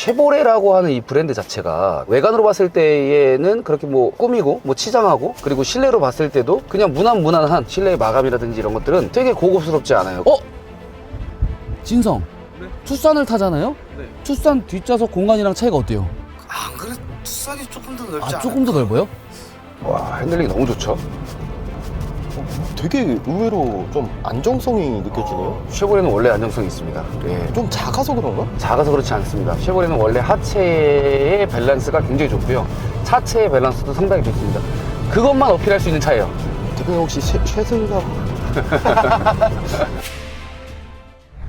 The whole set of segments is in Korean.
쉐보레라고 하는 이 브랜드 자체가 외관으로 봤을 때에는 그렇게 뭐 꾸미고 뭐 치장하고, 그리고 실내로 봤을 때도 그냥 무난무난한 실내 마감이라든지 이런 것들은 되게 고급스럽지 않아요. 진성, 네? 투싼을 타잖아요? 네. 투싼 뒷좌석 공간이랑 차이가 어때요? 안 그래? 투싼이 조금 더 넓지 아, 않아요? 조금 더 넓어요? 와, 핸들링이 너무 좋죠. 되게 의외로 좀 안정성이 느껴지네요. 쉐보레는 원래 안정성이 있습니다. 예. 좀 작아서 그런가? 작아서 그렇지 않습니다. 쉐보레는 원래 하체의 밸런스가 굉장히 좋고요, 차체의 밸런스도 상당히 좋습니다. 그것만 어필할 수 있는 차예요. 대표님 혹시 쉐슬라?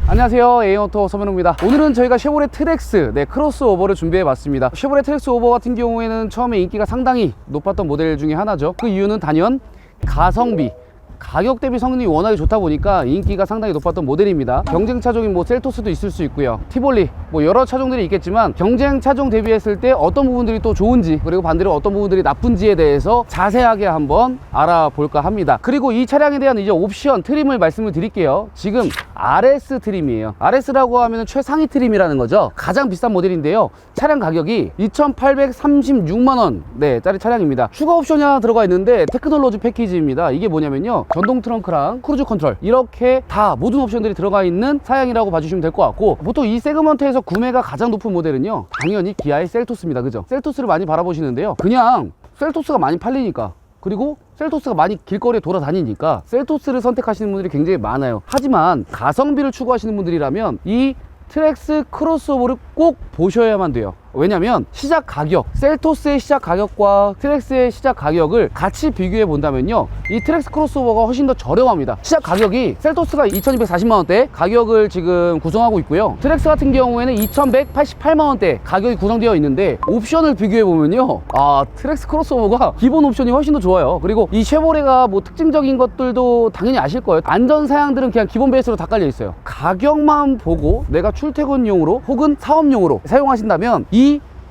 안녕하세요, Aauto 서면호입니다. 오늘은 저희가 쉐보레 트랙스 크로스오버를 준비해봤습니다. 쉐보레 트랙스 오버 같은 경우에는 처음에 인기가 상당히 높았던 모델 중에 하나죠. 그 이유는 단연 가성비, 가격 대비 성능이 워낙에 좋다 보니까 인기가 상당히 높았던 모델입니다. 경쟁 차종인 뭐 셀토스도 있을 수 있고요, 티볼리, 뭐 여러 차종들이 있겠지만 경쟁 차종 대비했을 때 어떤 부분들이 또 좋은지, 그리고 반대로 어떤 부분들이 나쁜지에 대해서 자세하게 한번 알아볼까 합니다. 그리고 이 차량에 대한 이제 옵션 트림을 말씀을 드릴게요. 지금 RS 트림이에요. RS라고 하면 최상위 트림이라는 거죠. 가장 비싼 모델인데요, 차량 가격이 2,836만원 짜리 차량입니다. 추가 옵션이 하나 들어가 있는데 테크놀로지 패키지입니다. 이게 뭐냐면요, 전동 트렁크랑 크루즈 컨트롤, 이렇게 다 모든 옵션들이 들어가 있는 사양이라고 봐주시면 될 것 같고, 보통 이 세그먼트에서 구매가 가장 높은 모델은요, 당연히 기아의 셀토스입니다. 그죠? 셀토스를 많이 바라보시는데요, 그냥 셀토스가 많이 팔리니까, 그리고 셀토스가 많이 길거리에 돌아다니니까 셀토스를 선택하시는 분들이 굉장히 많아요. 하지만 가성비를 추구하시는 분들이라면 이 트랙스 크로스오버를 꼭 보셔야만 돼요. 왜냐면 시작 가격, 셀토스의 시작 가격과 트랙스의 시작 가격을 같이 비교해 본다면요, 이 트랙스 크로스오버가 훨씬 더 저렴합니다. 시작 가격이 셀토스가 2240만원대 가격을 지금 구성하고 있고요, 트랙스 같은 경우에는 2188만원대 가격이 구성되어 있는데, 옵션을 비교해 보면요, 트랙스 크로스오버가 기본 옵션이 훨씬 더 좋아요. 그리고 이 쉐보레가 뭐 특징적인 것들도 당연히 아실 거예요. 안전 사양들은 그냥 기본 베이스로 다 깔려 있어요. 가격만 보고 내가 출퇴근용으로 혹은 사업용으로 사용하신다면 이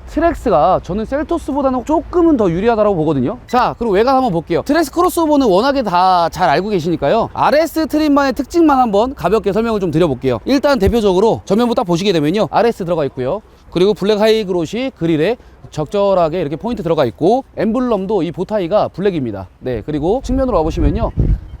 트랙스가 저는 셀토스보다는 조금은 더 유리하다고 보거든요. 자, 그리고 외관 한번 볼게요. 트랙스 크로스오버는 워낙에 다 잘 알고 계시니까요, RS 트림만의 특징만 한번 가볍게 설명을 좀 드려볼게요. 일단 대표적으로 전면부 딱 보시게 되면요, RS 들어가 있고요, 그리고 블랙 하이그로시 그릴에 적절하게 이렇게 포인트 들어가 있고, 엠블럼도 이 보타이가 블랙입니다. 그리고 측면으로 와보시면요,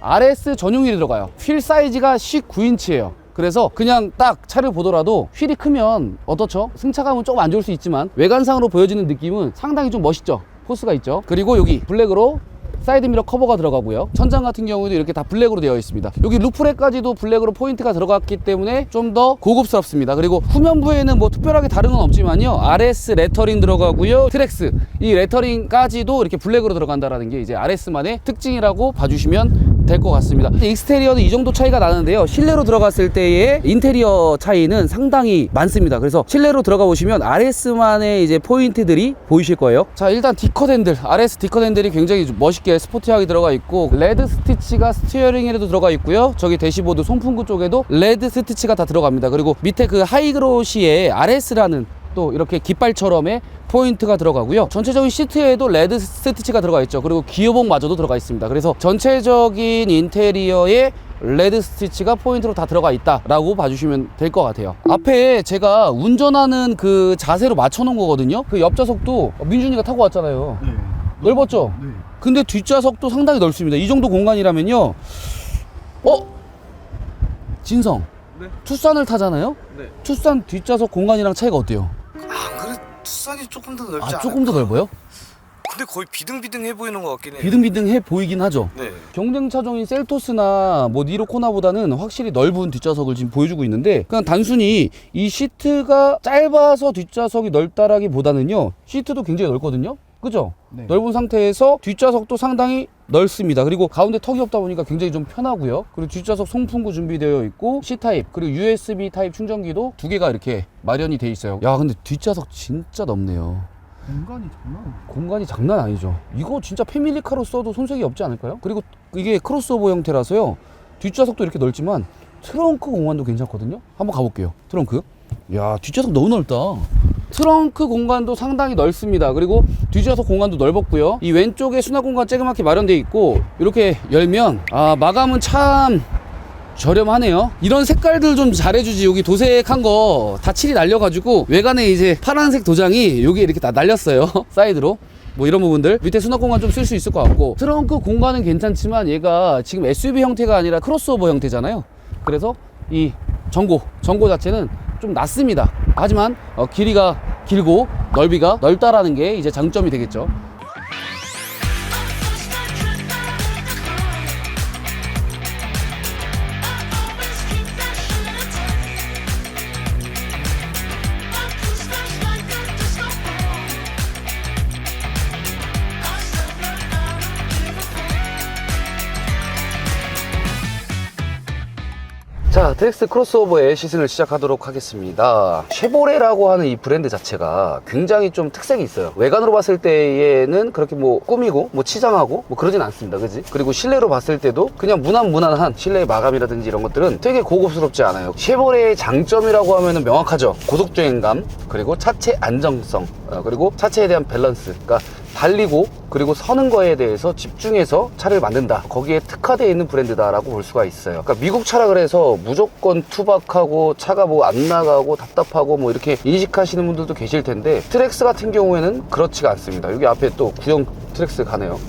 RS 전용 휠이 들어가요. 휠 사이즈가 19인치예요 그래서 그냥 딱 차를 보더라도 휠이 크면 어떻죠? 승차감은 조금 안 좋을 수 있지만 외관상으로 보여지는 느낌은 상당히 좀 멋있죠? 포스가 있죠? 그리고 여기 블랙으로 사이드미러 커버가 들어가고요, 천장 같은 경우도 이렇게 다 블랙으로 되어 있습니다. 여기 루프렉까지도 블랙으로 포인트가 들어갔기 때문에 좀 더 고급스럽습니다. 그리고 후면부에는 뭐 특별하게 다른 건 없지만요, RS 레터링 들어가고요, 트랙스 이 레터링까지도 이렇게 블랙으로 들어간다는 게 이제 RS만의 특징이라고 봐주시면 될 것 같습니다. 익스테리어는 이 정도 차이가 나는데요, 실내로 들어갔을 때의 인테리어 차이는 상당히 많습니다. 그래서 실내로 들어가 보시면 RS만의 이제 포인트들이 보이실 거예요. 자, 일단 디컷 핸들, RS 디컷 핸들이 굉장히 멋있게 스포티하게 들어가 있고, 레드 스티치가 스티어링에도 들어가 있고요, 저기 대시보드 송풍구 쪽에도 레드 스티치가 다 들어갑니다. 그리고 밑에 그 하이그로시에 RS라는 또 이렇게 깃발처럼의 포인트가 들어가고요, 전체적인 시트에도 레드 스티치가 들어가 있죠. 그리고 기어봉마저도 들어가 있습니다. 그래서 전체적인 인테리어에 레드 스티치가 포인트로 다 들어가 있다라고 봐주시면 될 것 같아요. 앞에 제가 운전하는 그 자세로 맞춰 놓은 거거든요. 그 옆좌석도 민준이가 타고 왔잖아요. 네. 넓었죠? 네. 근데 뒷좌석도 상당히 넓습니다. 이 정도 공간이라면요, 진성, 네? 투싼을 타잖아요? 네. 투싼 뒷좌석 공간이랑 차이가 어때요? 안 그래? 투싼이 조금 더 넓지 않아요? 조금 더 넓어요? 근데 거의 비등비등해 보이는 것 같긴 해요. 비등비등해 보이긴 하죠. 네. 경쟁 차종인 셀토스나 뭐 니로 코나보다는 확실히 넓은 뒷좌석을 지금 보여주고 있는데, 그냥 단순히 이 시트가 짧아서 뒷좌석이 넓다라기보다는요, 시트도 굉장히 넓거든요. 그죠? 네. 넓은 상태에서 뒷좌석도 상당히 넓습니다. 그리고 가운데 턱이 없다 보니까 굉장히 좀 편하고요. 그리고 뒷좌석 송풍구 준비되어 있고, C타입 그리고 USB 타입 충전기도 두 개가 이렇게 마련이 돼 있어요. 야, 근데 뒷좌석 진짜 넓네요. 공간이 장난 아니죠. 이거 진짜 패밀리카로 써도 손색이 없지 않을까요? 그리고 이게 크로스오버 형태라서요, 뒷좌석도 이렇게 넓지만 트렁크 공간도 괜찮거든요. 한번 가볼게요. 트렁크. 야, 뒷좌석 너무 넓다. 트렁크 공간도 상당히 넓습니다. 그리고 뒷좌석 공간도 넓었고요, 이 왼쪽에 수납 공간 쬐그맣게 마련되어 있고, 이렇게 열면 마감은 참 저렴하네요. 이런 색깔들 좀 잘해주지. 여기 도색한 거 다 칠이 날려가지고 외관에 이제 파란색 도장이 여기 이렇게 다 날렸어요. 사이드로. 뭐 이런 부분들 밑에 수납 공간 좀 쓸 수 있을 것 같고, 트렁크 공간은 괜찮지만 얘가 지금 SUV 형태가 아니라 크로스오버 형태잖아요. 그래서 이 전고 자체는 좀 낮습니다. 하지만 길이가 길고 넓이가 넓다라는 게 이제 장점이 되겠죠. 자, 트랙스 크로스오버의 시승을 시작하도록 하겠습니다. 쉐보레라고 하는 이 브랜드 자체가 굉장히 좀 특색이 있어요. 외관으로 봤을 때에는 그렇게 뭐 꾸미고 뭐 치장하고 뭐 그러진 않습니다. 그지? 그리고 실내로 봤을 때도 그냥 무난무난한 실내 마감이라든지 이런 것들은 되게 고급스럽지 않아요. 쉐보레의 장점이라고 하면은 명확하죠. 고속주행감, 그리고 차체 안정성, 그리고 차체에 대한 밸런스. 그러니까 달리고 그리고 서는 거에 대해서 집중해서 차를 만든다. 거기에 특화되어 있는 브랜드다라고 볼 수가 있어요. 그러니까 미국 차라 그래서 무조건 투박하고 차가 뭐 안 나가고 답답하고 뭐 이렇게 인식하시는 분들도 계실 텐데, 트랙스 같은 경우에는 그렇지가 않습니다. 여기 앞에 또 구형 트랙스 가네요.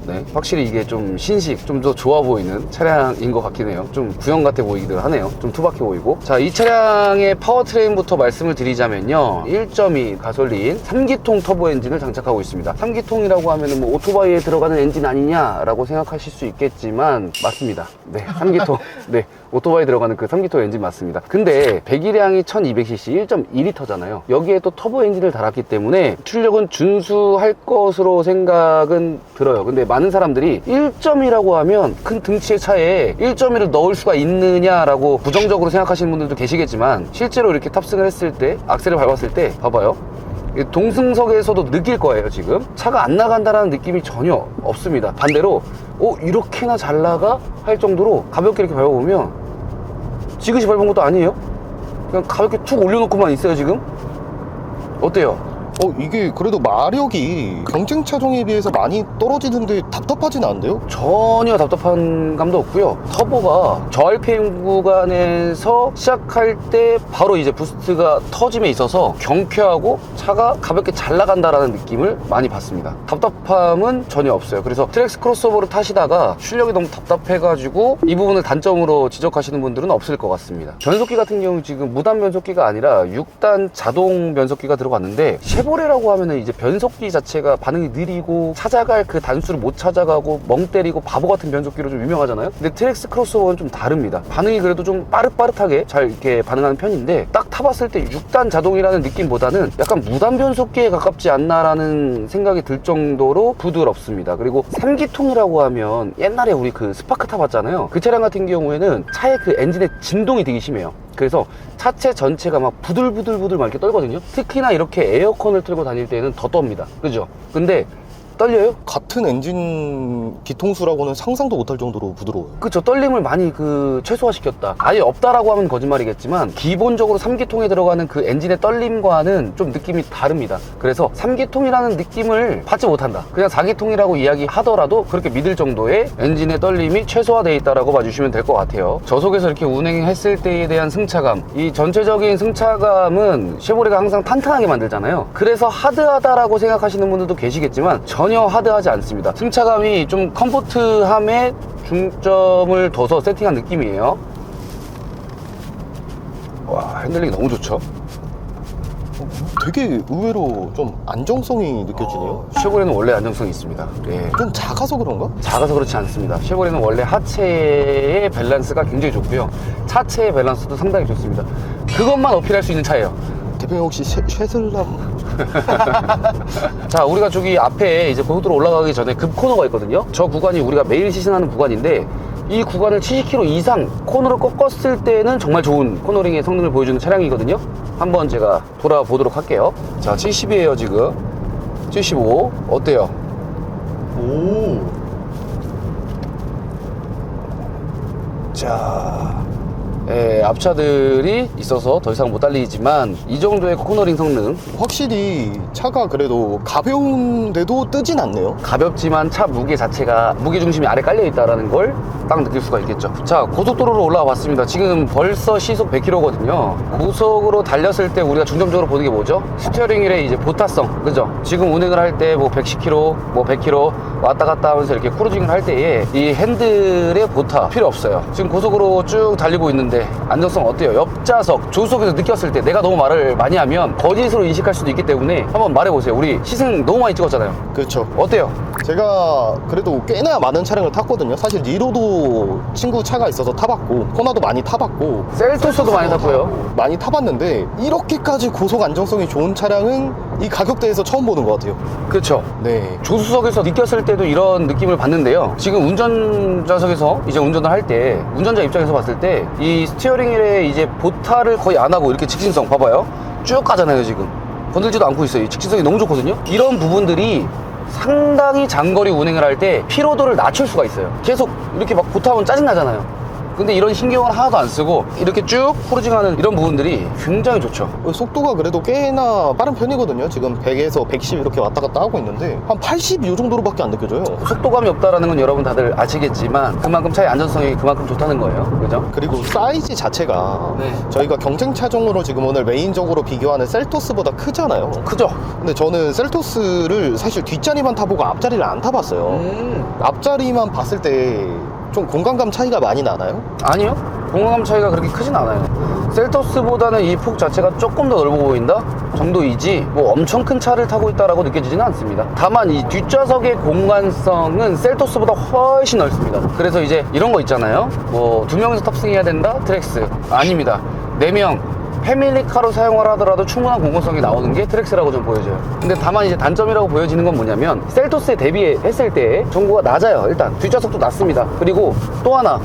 네, 확실히 이게 좀 신식, 좀 더 좋아 보이는 차량인 것 같긴 해요. 좀 구형 같아 보이기도 하네요. 좀 투박해 보이고. 자, 이 차량의 파워트레인부터 말씀을 드리자면요, 1.2 가솔린 3기통 터보 엔진을 장착하고 있습니다. 3기통이라고 하면은 뭐 오토바이에 들어가는 엔진 아니냐라고 생각하실 수 있겠지만 맞습니다. 네, 3기통. 네, 오토바이에 들어가는 그 3기통 엔진 맞습니다. 근데 배기량이 1200cc 1.2L잖아요. 여기에 또 터보 엔진을 달았기 때문에 출력은 준수할 것으로 생각은 들어요. 근데 많은 사람들이 1.2라고 하면 큰 등치의 차에 1.2를 넣을 수가 있느냐라고 부정적으로 생각하시는 분들도 계시겠지만, 실제로 이렇게 탑승을 했을 때, 악셀을 밟았을 때 봐봐요. 동승석에서도 느낄 거예요. 지금 차가 안 나간다는 느낌이 전혀 없습니다. 반대로 이렇게나 잘 나가? 할 정도로 가볍게 이렇게 밟아보면 지그시 밟은 것도 아니에요. 그냥 가볍게 툭 올려놓고만 있어요. 지금 어때요? 이게 그래도 마력이 경쟁 차종에 비해서 많이 떨어지는데 답답하진 않은데요? 전혀 답답한 감도 없고요. 터보가 저RPM 구간에서 시작할 때 바로 이제 부스트가 터짐에 있어서 경쾌하고 차가 가볍게 잘 나간다라는 느낌을 많이 받습니다. 답답함은 전혀 없어요. 그래서 트랙스 크로스오버를 타시다가 출력이 너무 답답해가지고 이 부분을 단점으로 지적하시는 분들은 없을 것 같습니다. 변속기 같은 경우 지금 무단 변속기가 아니라 6단 자동 변속기가 들어갔는데, 쉐보레라고 하면은 이제 변속기 자체가 반응이 느리고 찾아갈 그 단수를 못 찾아가고 멍 때리고 바보 같은 변속기로 좀 유명하잖아요. 근데 트랙스 크로스오버는 좀 다릅니다. 반응이 그래도 좀 빠릿빠릿하게 잘 이렇게 반응하는 편인데, 딱 타봤을 때 6단 자동이라는 느낌보다는 약간 무단 변속기에 가깝지 않나라는 생각이 들 정도로 부드럽습니다. 그리고 3기통이라고 하면 옛날에 우리 그 스파크 타봤잖아요. 그 차량 같은 경우에는 차의 그 엔진의 진동이 되게 심해요. 그래서 차체 전체가 막 부들부들부들 막 이렇게 떨거든요. 특히나 이렇게 에어컨을 틀고 다닐 때는 더 떱니다. 그죠? 근데 떨려요? 같은 엔진 기통수라고는 상상도 못할 정도로 부드러워요. 그쵸, 떨림을 많이 최소화시켰다. 아예 없다라고 하면 거짓말이겠지만 기본적으로 3기통에 들어가는 그 엔진의 떨림과는 좀 느낌이 다릅니다. 그래서 3기통이라는 느낌을 받지 못한다. 그냥 4기통이라고 이야기하더라도 그렇게 믿을 정도의 엔진의 떨림이 최소화되어 있다라고 봐주시면 될 것 같아요. 저속에서 이렇게 운행했을 때에 대한 승차감, 이 전체적인 승차감은 쉐보레가 항상 탄탄하게 만들잖아요. 그래서 하드하다라고 생각하시는 분들도 계시겠지만 전혀 하드하지 않습니다. 승차감이 좀 컴포트함에 중점을 둬서 세팅한 느낌이에요. 와, 핸들링이 너무 좋죠? 되게 의외로 좀 안정성이 느껴지네요. 쉐보레는 원래 안정성이 있습니다. 예. 좀 작아서 그런가? 작아서 그렇지 않습니다. 쉐보레는 원래 하체의 밸런스가 굉장히 좋고요. 차체의 밸런스도 상당히 좋습니다. 그것만 어필할 수 있는 차예요. 대표님 혹시 쉐슬람? 자, 우리가 저기 앞에 이제 고속도로 올라가기 전에 급 코너가 있거든요. 저 구간이 우리가 매일 시승하는 구간인데, 이 구간을 70km 이상 코너를 꺾었을 때는 정말 좋은 코너링의 성능을 보여주는 차량이거든요. 한번 제가 돌아보도록 할게요. 자, 70이에요 지금. 75 어때요? 오. 자, 앞차들이 있어서 더 이상 못 달리지만 이 정도의 코너링 성능, 확실히 차가 그래도 가벼운데도 뜨진 않네요. 가볍지만 차 무게 자체가 무게중심이 아래 깔려 있다는 걸 딱 느낄 수가 있겠죠. 자, 고속도로로 올라와 봤습니다. 지금 벌써 시속 100km거든요. 고속으로 달렸을 때 우리가 중점적으로 보는 게 뭐죠? 스티어링 휠의 이제 보타성, 그죠? 지금 운행을 할 때 뭐 110km, 뭐 100km 왔다 갔다 하면서 이렇게 크루징을 할 때에 이 핸들의 보타 필요 없어요. 지금 고속으로 쭉 달리고 있는데 안정성 어때요? 옆좌석, 조수석에서 느꼈을 때 내가 너무 말을 많이 하면 거짓으로 인식할 수도 있기 때문에 한번 말해보세요. 우리 시승 너무 많이 찍었잖아요. 그렇죠. 어때요? 제가 그래도 꽤나 많은 차량을 탔거든요. 사실 니로도 친구 차가 있어서 타봤고, 코나도 많이 타봤고, 셀토스도 많이 탔고요. 많이 타봤는데 이렇게까지 고속 안정성이 좋은 차량은 이 가격대에서 처음 보는 것 같아요. 그렇죠. 네. 조수석에서 느꼈을 때도 이런 느낌을 받는데요. 지금 운전자석에서 이제 운전을 할 때 운전자 입장에서 봤을 때 이 스티어링 휠에 이제 보타를 거의 안 하고 이렇게 직진성 봐봐요. 쭉 가잖아요. 지금 건들지도 않고 있어요. 이 직진성이 너무 좋거든요. 이런 부분들이 상당히 장거리 운행을 할 때 피로도를 낮출 수가 있어요. 계속 이렇게 막 보타하면 짜증나잖아요. 근데 이런 신경을 하나도 안 쓰고 이렇게 쭉 크루징하는 이런 부분들이 굉장히 좋죠. 속도가 그래도 꽤나 빠른 편이거든요. 지금 100에서 110 이렇게 왔다 갔다 하고 있는데 한 80 이 정도로밖에 안 느껴져요. 속도감이 없다라는 건 여러분 다들 아시겠지만 그만큼 차의 안전성이 그만큼 좋다는 거예요. 그죠? 그리고 사이즈 자체가 네. 저희가 경쟁 차종으로 지금 오늘 메인적으로 비교하는 셀토스보다 크잖아요. 크죠? 근데 저는 셀토스를 사실 뒷자리만 타보고 앞자리를 안 타봤어요. 앞자리만 봤을 때 좀 공간감 차이가 많이 나나요? 아니요. 공간감 차이가 그렇게 크진 않아요. 셀토스보다는 이 폭 자체가 조금 더 넓어 보인다 정도이지 뭐 엄청 큰 차를 타고 있다라고 느껴지지는 않습니다. 다만 이 뒷좌석의 공간성은 셀토스보다 훨씬 넓습니다. 그래서 이제 이런 거 있잖아요. 뭐 2명이서 탑승해야 된다? 트랙스. 아닙니다. 4명 패밀리카로 사용을 하더라도 충분한 공간성이 나오는 게 트랙스라고 좀 보여져요. 근데 다만 이제 단점이라고 보여지는 건 뭐냐면 셀토스에 대비했을 때 정보가 낮아요. 일단 뒷좌석도 낮습니다. 그리고 또 하나,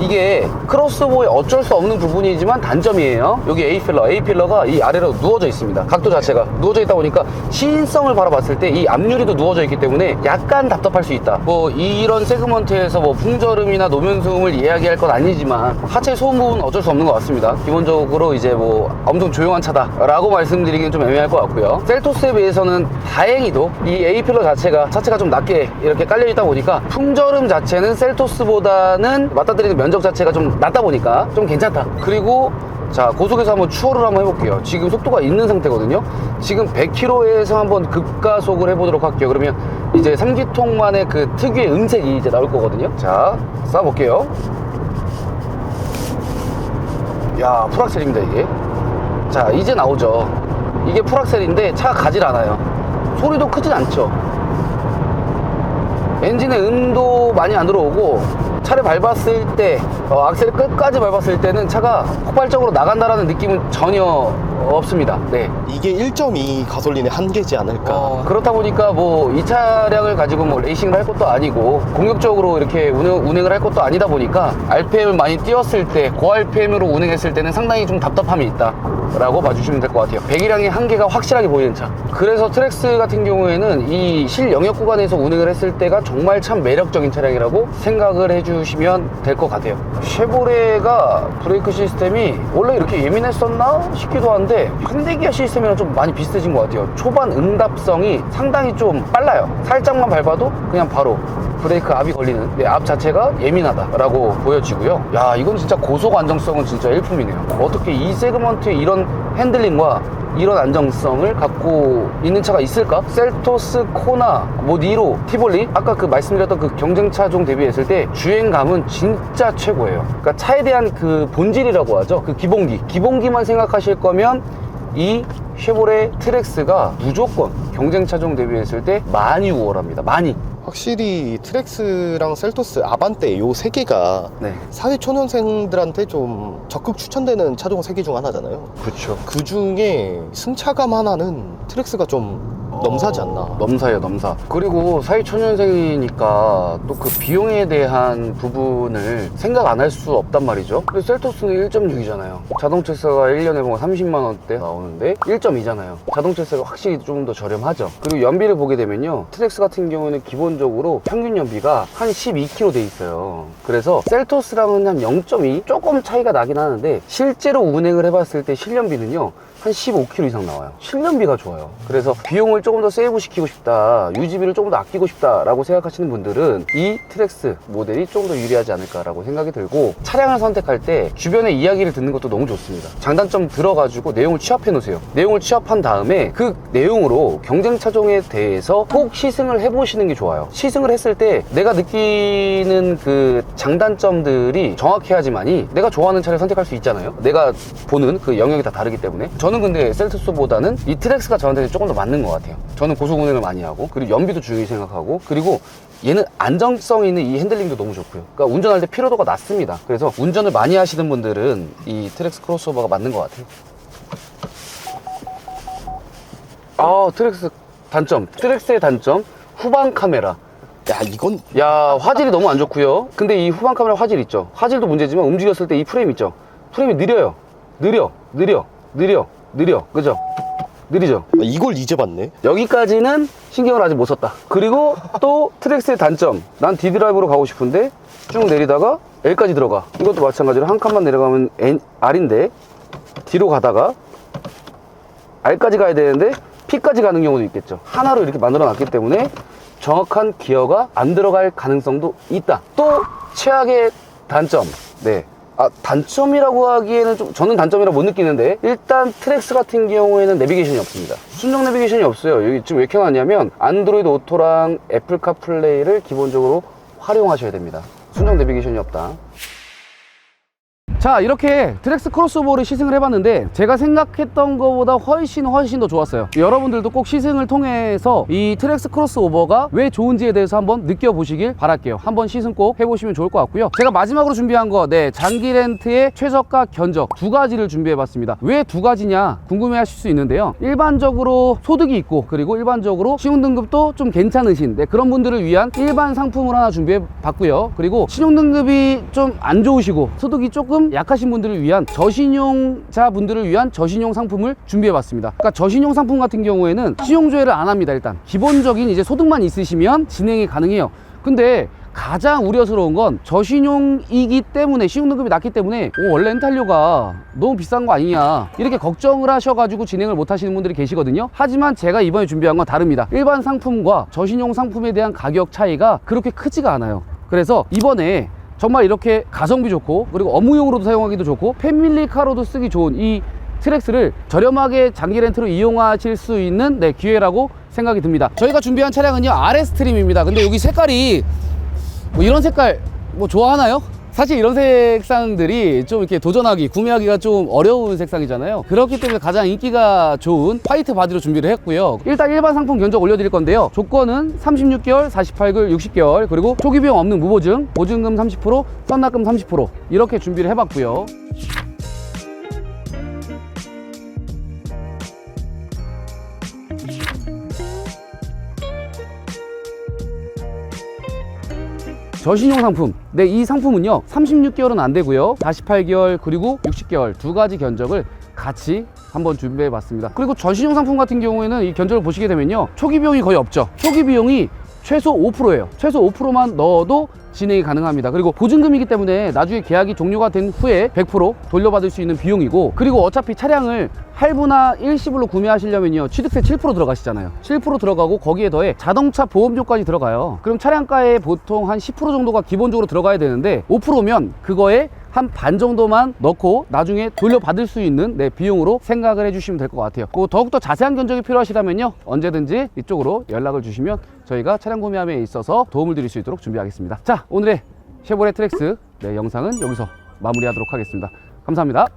이게 크로스오버의 어쩔 수 없는 부분이지만 단점이에요. 여기 A필러가 이 아래로 누워져 있습니다. 각도 자체가 누워져 있다 보니까 시인성을 바라봤을 때 이 앞유리도 누워져 있기 때문에 약간 답답할 수 있다. 뭐 이런 세그먼트에서 뭐 풍절음이나 노면소음을 이야기할 건 아니지만 하체 소음 부분은 어쩔 수 없는 것 같습니다. 기본적으로 이제 뭐 엄청 조용한 차다라고 말씀드리기는 좀 애매할 것 같고요. 셀토스에 비해서는 다행히도 이 A필러 자체가 좀 낮게 이렇게 깔려 있다 보니까 풍절음 자체는 셀토스보다는 맞닥뜨리는 면적 자체가 좀 낮다 보니까 좀 괜찮다. 그리고 자, 고속에서 한번 추월을 한번 해볼게요. 지금 속도가 있는 상태거든요. 지금 100km에서 한번 급가속을 해보도록 할게요. 그러면 이제 3기통만의 그 특유의 음색이 이제 나올 거거든요. 자, 쏴볼게요. 야, 풀악셀입니다 이게. 자, 이제 나오죠. 이게 풀악셀인데 차가 가질 않아요. 소리도 크진 않죠. 엔진의 음도 많이 안 들어오고 차를 밟았을 때 악셀을 끝까지 밟았을 때는 차가 폭발적으로 나간다라는 느낌은 전혀 없습니다. 네. 이게 1.2 가솔린의 한계지 않을까. 그렇다 보니까 뭐 이 차량을 가지고 뭐 레이싱을 할 것도 아니고 공격적으로 이렇게 운행을 할 것도 아니다 보니까 RPM을 많이 띄웠을 때 고RPM으로 운행했을 때는 상당히 좀 답답함이 있다 라고 봐주시면 될 것 같아요. 배기량의 한계가 확실하게 보이는 차. 그래서 트랙스 같은 경우에는 이 실영역 구간에서 운행을 했을 때가 정말 참 매력적인 차량이라고 생각을 해주시면 될 것 같아요. 쉐보레가 브레이크 시스템이 원래 이렇게 예민했었나 싶기도 한데 현대기아 시스템이랑 좀 많이 비슷해진 것 같아요. 초반 응답성이 상당히 좀 빨라요. 살짝만 밟아도 그냥 바로 브레이크 압이 걸리는 압 자체가 예민하다라고 보여지고요. 야, 이건 진짜 고속 안정성은 진짜 일품이네요. 어떻게 이 세그먼트에 이런 핸들링과 이런 안정성을 갖고 있는 차가 있을까? 셀토스, 코나, 뭐 니로, 티볼리, 아까 그 말씀드렸던 그 경쟁차종 대비했을 때 주행감은 진짜 최고예요. 그러니까 차에 대한 그 본질이라고 하죠. 그 기본기만 생각하실 거면 이 쉐보레 트랙스가 무조건 경쟁차종 대비했을 때 많이 우월합니다. 많이. 확실히 트랙스랑 셀토스, 아반떼 요 세 개가 네. 사회 초년생들한테 좀 적극 추천되는 차종 세 개 중 하나잖아요. 그렇죠. 그 중에 승차감 하나는 트랙스가 좀 넘사지 않나. 넘사예요, 넘사. 그리고 사회초년생이니까 또 그 비용에 대한 부분을 생각 안 할 수 없단 말이죠. 근데 셀토스는 1.6이잖아요. 자동차세가 1년에 뭐 30만 원대 나오는데 1.2잖아요. 자동차세가 확실히 좀 더 저렴하죠. 그리고 연비를 보게 되면요, 트랙스 같은 경우에는 기본적으로 평균 연비가 한 12km 돼 있어요. 그래서 셀토스랑은 한 0.2 조금 차이가 나긴 하는데 실제로 운행을 해봤을 때 실연비는요 한 15km 이상 나와요. 실연비가 좋아요. 그래서 비용을 조금 더 세이브 시키고 싶다, 유지비를 조금 더 아끼고 싶다 라고 생각하시는 분들은 이 트랙스 모델이 조금 더 유리하지 않을까 라고 생각이 들고, 차량을 선택할 때 주변의 이야기를 듣는 것도 너무 좋습니다. 장단점 들어가지고 내용을 취합해 놓으세요. 내용을 취합한 다음에 그 내용으로 경쟁 차종에 대해서 꼭 시승을 해보시는 게 좋아요. 시승을 했을 때 내가 느끼는 그 장단점들이 정확해야지만이 내가 좋아하는 차를 선택할 수 있잖아요. 내가 보는 그 영역이 다 다르기 때문에. 저는 근데 셀토스보다는 이 트랙스가 저한테 조금 더 맞는 것 같아요. 저는 고속 운행을 많이 하고, 그리고 연비도 중요히 생각하고, 그리고 얘는 안정성 있는 이 핸들링도 너무 좋고요. 그러니까 운전할 때 피로도가 낮습니다. 그래서 운전을 많이 하시는 분들은 이 트랙스 크로스오버가 맞는 것 같아요. 트랙스 단점. 트랙스의 단점, 후방 카메라. 야, 이건 야, 화질이 너무 안 좋고요. 근데 이 후방 카메라 화질 있죠. 화질도 문제지만 움직였을 때 이 프레임 있죠. 프레임이 느려요. 느려. 그죠? 느리죠? 이걸 이제 봤네. 여기까지는 신경을 아직 못 썼다. 그리고 또 트랙스의 단점, 난 D드라이브로 가고 싶은데 쭉 내리다가 L까지 들어가. 이것도 마찬가지로 한 칸만 내려가면 R인데 뒤로 가다가 R까지 가야 되는데 P까지 가는 경우도 있겠죠. 하나로 이렇게 만들어 놨기 때문에 정확한 기어가 안 들어갈 가능성도 있다. 또 최악의 단점, 단점이라고 하기에는 저는 단점이라고 못 느끼는데, 일단 트랙스 같은 경우에는 내비게이션이 없습니다. 순정 내비게이션이 없어요. 여기 지금 왜 켜놨냐면 안드로이드 오토랑 애플 카플레이를 기본적으로 활용하셔야 됩니다. 순정 내비게이션이 없다. 자, 이렇게 트랙스 크로스오버를 시승을 해봤는데 제가 생각했던 것보다 훨씬 더 좋았어요. 여러분들도 꼭 시승을 통해서 이 트랙스 크로스오버가 왜 좋은지에 대해서 한번 느껴보시길 바랄게요. 한번 시승 꼭 해보시면 좋을 것 같고요. 제가 마지막으로 준비한 거, 장기 렌트의 최저가 견적 두 가지를 준비해봤습니다. 왜 두 가지냐 궁금해 하실 수 있는데요, 일반적으로 소득이 있고, 그리고 일반적으로 신용등급도 좀 괜찮으신 그런 분들을 위한 일반 상품을 하나 준비해봤고요. 그리고 신용등급이 좀 안 좋으시고 소득이 조금 약하신 분들을 위한 저신용자 분들을 위한 저신용 상품을 준비해봤습니다. 그러니까 저신용 상품 같은 경우에는 신용조회를 안 합니다. 일단 기본적인 이제 소득만 있으시면 진행이 가능해요. 근데 가장 우려스러운 건 저신용이기 때문에, 신용등급이 낮기 때문에 원래 렌탈료가 너무 비싼 거 아니냐 이렇게 걱정을 하셔가지고 진행을 못 하시는 분들이 계시거든요. 하지만 제가 이번에 준비한 건 다릅니다. 일반 상품과 저신용 상품에 대한 가격 차이가 그렇게 크지가 않아요. 그래서 이번에 정말 이렇게 가성비 좋고, 그리고 업무용으로도 사용하기도 좋고, 패밀리카로도 쓰기 좋은 이 트랙스를 저렴하게 장기 렌트로 이용하실 수 있는 기회라고 생각이 듭니다. 저희가 준비한 차량은요, RS 트림입니다. 근데 여기 색깔이 뭐 이런 색깔 좋아하나요? 사실 이런 색상들이 좀 이렇게 도전하기, 구매하기가 좀 어려운 색상이잖아요. 그렇기 때문에 가장 인기가 좋은 화이트 바디로 준비를 했고요. 일단 일반 상품 견적 올려드릴 건데요, 조건은 36개월, 48개월, 60개월, 그리고 초기 비용 없는 무보증, 보증금 30%, 선납금 30% 이렇게 준비를 해봤고요. 저신용 상품, 이 상품은요 36개월은 안 되고요, 48개월 그리고 60개월 두 가지 견적을 같이 한번 준비해 봤습니다. 그리고 저신용 상품 같은 경우에는 이 견적을 보시게 되면요, 초기 비용이 거의 없죠. 초기 비용이 최소 5%예요 최소 5%만 넣어도 진행이 가능합니다. 그리고 보증금이기 때문에 나중에 계약이 종료가 된 후에 100% 돌려받을 수 있는 비용이고, 그리고 어차피 차량을 할부나 일시불로 구매하시려면요 취득세 7% 들어가시잖아요. 7% 들어가고 거기에 더해 자동차 보험료까지 들어가요. 그럼 차량가에 보통 한 10% 정도가 기본적으로 들어가야 되는데 5%면 그거에 한 반 정도만 넣고 나중에 돌려받을 수 있는 비용으로 생각을 해주시면 될 것 같아요. 더욱더 자세한 견적이 필요하시다면요 언제든지 이쪽으로 연락을 주시면 저희가 차량 구매함에 있어서 도움을 드릴 수 있도록 준비하겠습니다. 자, 오늘의 쉐보레 트랙스 영상은 여기서 마무리하도록 하겠습니다. 감사합니다.